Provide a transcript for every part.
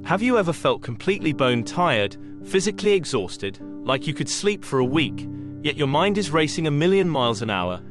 Have you ever felt completely bone tired, physically exhausted, like you could sleep for a week, yet your mind is racing a million miles an hour,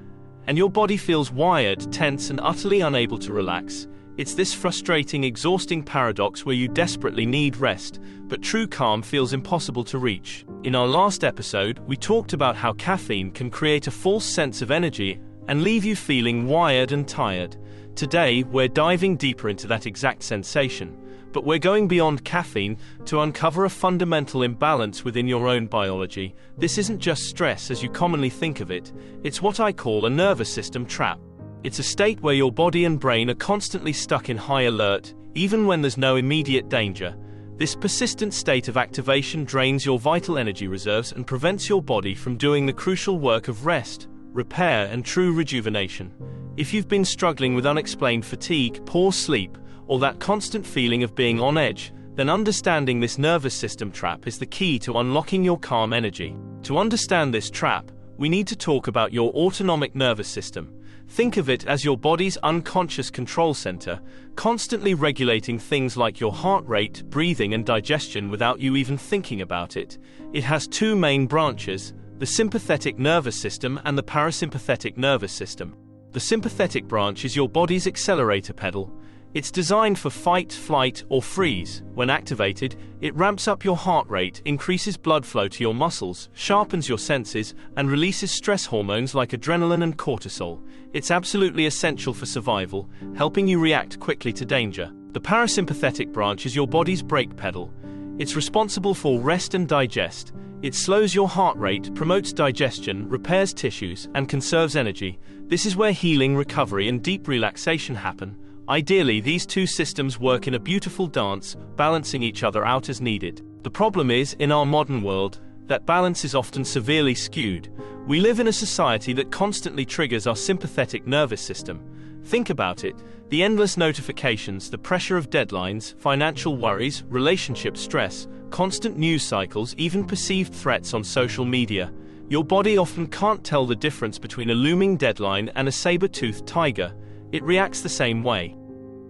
and your body feels wired, tense, and utterly unable to relax? It's this frustrating, exhausting paradox where you desperately need rest, but true calm feels impossible to reach. In our last episode, we talked about how caffeine can create a false sense of energy and leave you feeling wired and tired. Today, we're diving deeper into that exact sensation, but we're going beyond caffeine to uncover a fundamental imbalance within your own biology. This isn't just stress as you commonly think of it, it's what I call a nervous system trap. It's a state where your body and brain are constantly stuck in high alert, even when there's no immediate danger. This persistent state of activation drains your vital energy reserves and prevents your body from doing the crucial work of rest, repair, and true rejuvenation. If you've been struggling with unexplained fatigue, poor sleep, or that constant feeling of being on edge, then understanding this nervous system trap is the key to unlocking your calm energy. To understand this trap, we need to talk about your autonomic nervous system. Think of it as your body's unconscious control center, constantly regulating things like your heart rate, breathing, and digestion without you even thinking about it. It has two main branches: the sympathetic nervous system and the parasympathetic nervous system. The sympathetic branch is your body's accelerator pedal. It's designed for fight, flight, or freeze. When activated, it ramps up your heart rate, increases blood flow to your muscles, sharpens your senses, and releases stress hormones like adrenaline and cortisol. It's absolutely essential for survival, helping you react quickly to danger. The parasympathetic branch is your body's brake pedal. It's responsible for rest and digest. It slows your heart rate, promotes digestion, repairs tissues, and conserves energy. This is where healing, recovery, and deep relaxation happen. Ideally, these two systems work in a beautiful dance, balancing each other out as needed. The problem is, in our modern world, that balance is often severely skewed. We live in a society that constantly triggers our sympathetic nervous system. Think about it: the endless notifications, the pressure of deadlines, financial worries, relationship stress, constant news cycles, even perceived threats on social media. Your body often can't tell the difference between a looming deadline and a saber-toothed tiger. It reacts the same way.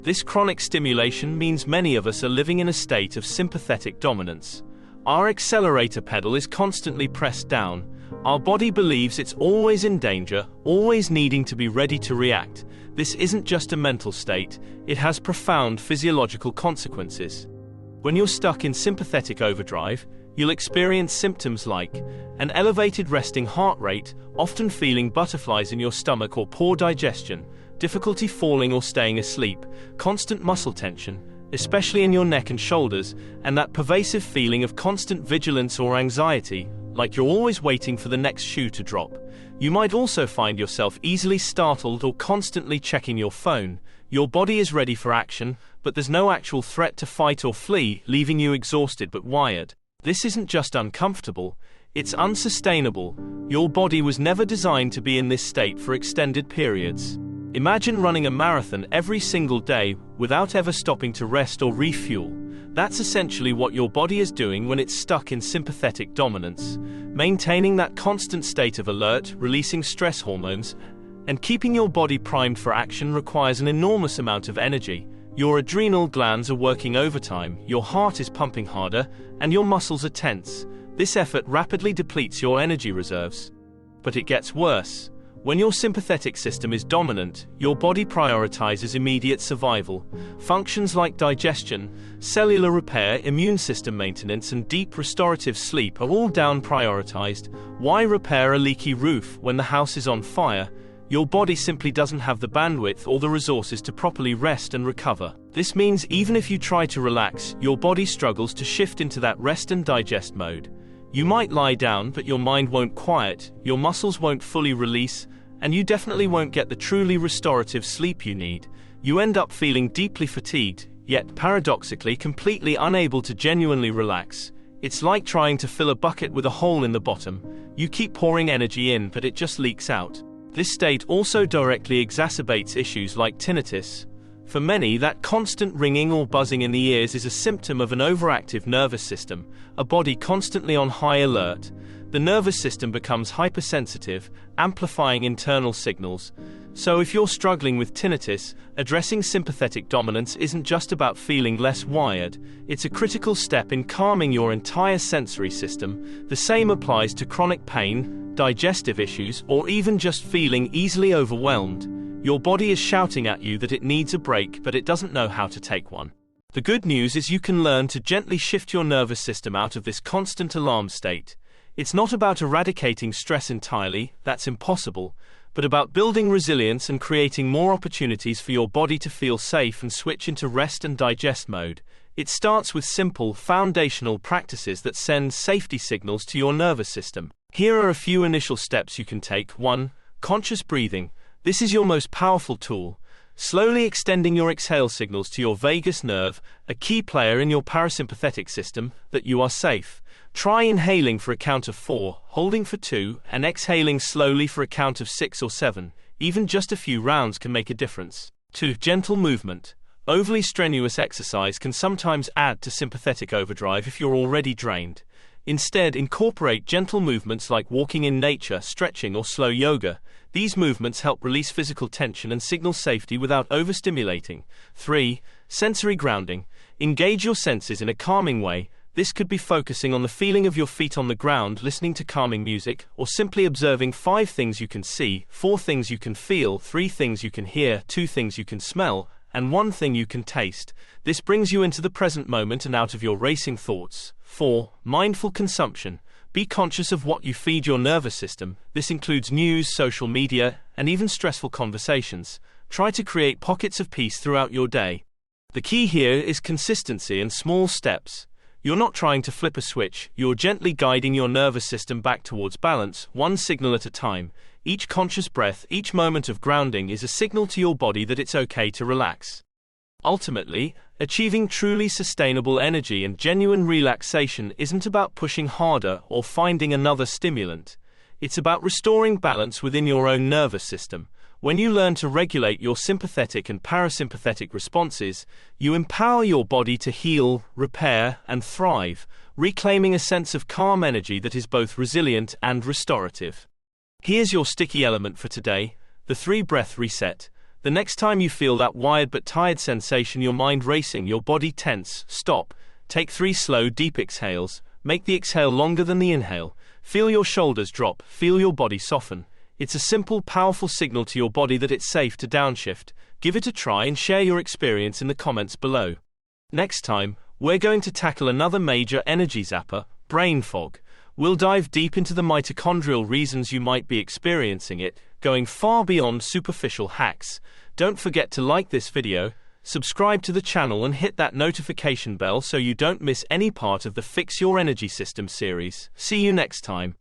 This chronic stimulation means many of us are living in a state of sympathetic dominance. Our accelerator pedal is constantly pressed down. Our body believes it's always in danger, always needing to be ready to react. This isn't just a mental state, it has profound physiological consequences. When you're stuck in sympathetic overdrive, you'll experience symptoms like an elevated resting heart rate, often feeling butterflies in your stomach or poor digestion, difficulty falling or staying asleep, constant muscle tension, especially in your neck and shoulders, and that pervasive feeling of constant vigilance or anxiety, like you're always waiting for the next shoe to drop. You might also find yourself easily startled or constantly checking your phone. Your body is ready for action, but there's no actual threat to fight or flee, leaving you exhausted but wired. This isn't just uncomfortable, it's unsustainable. Your body was never designed to be in this state for extended periods. Imagine running a marathon every single day without ever stopping to rest or refuel. That's essentially what your body is doing when it's stuck in sympathetic dominance. Maintaining that constant state of alert, releasing stress hormones, and keeping your body primed for action requires an enormous amount of energy. Your adrenal glands are working overtime, your heart is pumping harder, and your muscles are tense. This effort rapidly depletes your energy reserves. But it gets worse. When your sympathetic system is dominant, your body prioritizes immediate survival. Functions like digestion, cellular repair, immune system maintenance, and deep restorative sleep are all down prioritized. Why repair a leaky roof when the house is on fire? Your body simply doesn't have the bandwidth or the resources to properly rest and recover. This means even if you try to relax, your body struggles to shift into that rest and digest mode. You might lie down, but your mind won't quiet, your muscles won't fully release, and you definitely won't get the truly restorative sleep you need. You end up feeling deeply fatigued, yet paradoxically completely unable to genuinely relax. It's like trying to fill a bucket with a hole in the bottom. You keep pouring energy in, but it just leaks out. This state also directly exacerbates issues like tinnitus. For many, that constant ringing or buzzing in the ears is a symptom of an overactive nervous system, a body constantly on high alert. the nervous system becomes hypersensitive, amplifying internal signals. So if you're struggling with tinnitus, addressing sympathetic dominance isn't just about feeling less wired, it's a critical step in calming your entire sensory system. The same applies to chronic pain, digestive issues, or even just feeling easily overwhelmed. Your body is shouting at you that it needs a break, but it doesn't know how to take one. The good news is you can learn to gently shift your nervous system out of this constant alarm state. It's not about eradicating stress entirely, that's impossible, but about building resilience and creating more opportunities for your body to feel safe and switch into rest and digest mode. It starts with simple, foundational practices that send safety signals to your nervous system. Here are a few initial steps you can take. 1. Conscious breathing. This is your most powerful tool. Slowly extending your exhale signals to your vagus nerve, a key player in your parasympathetic system, that you are safe. Try inhaling for a count of 4, holding for 2, and exhaling slowly for a count of 6 or 7. Even just a few rounds can make a difference. 2. Gentle movement. Overly strenuous exercise can sometimes add to sympathetic overdrive if you're already drained. Instead, incorporate gentle movements like walking in nature, stretching, or slow yoga. These movements help release physical tension and signal safety without overstimulating. 3. Sensory grounding. Engage your senses in a calming way. This could be focusing on the feeling of your feet on the ground, listening to calming music, or simply observing 5 things you can see, 4 things you can feel, 3 things you can hear, 2 things you can smell, and 1 thing you can taste. This brings you into the present moment and out of your racing thoughts. 4. Mindful consumption. Be conscious of what you feed your nervous system. This includes news, social media, and even stressful conversations. Try to create pockets of peace throughout your day. The key here is consistency and small steps. You're not trying to flip a switch, you're gently guiding your nervous system back towards balance, one signal at a time. Each conscious breath, each moment of grounding is a signal to your body that it's okay to relax. Ultimately, achieving truly sustainable energy and genuine relaxation isn't about pushing harder or finding another stimulant. It's about restoring balance within your own nervous system. When you learn to regulate your sympathetic and parasympathetic responses, you empower your body to heal, repair, and thrive, reclaiming a sense of calm energy that is both resilient and restorative. Here's your sticky element for today, the 3-breath reset. The next time you feel that wired but tired sensation, your mind racing, your body tense, stop. Take 3 slow, deep exhales. Make the exhale longer than the inhale. Feel your shoulders drop, feel your body soften. It's a simple, powerful signal to your body that it's safe to downshift. Give it a try and share your experience in the comments below. Next time, we're going to tackle another major energy zapper, brain fog. We'll dive deep into the mitochondrial reasons you might be experiencing it, going far beyond superficial hacks. Don't forget to like this video, subscribe to the channel and hit that notification bell so you don't miss any part of the Fix Your Energy System series. See you next time.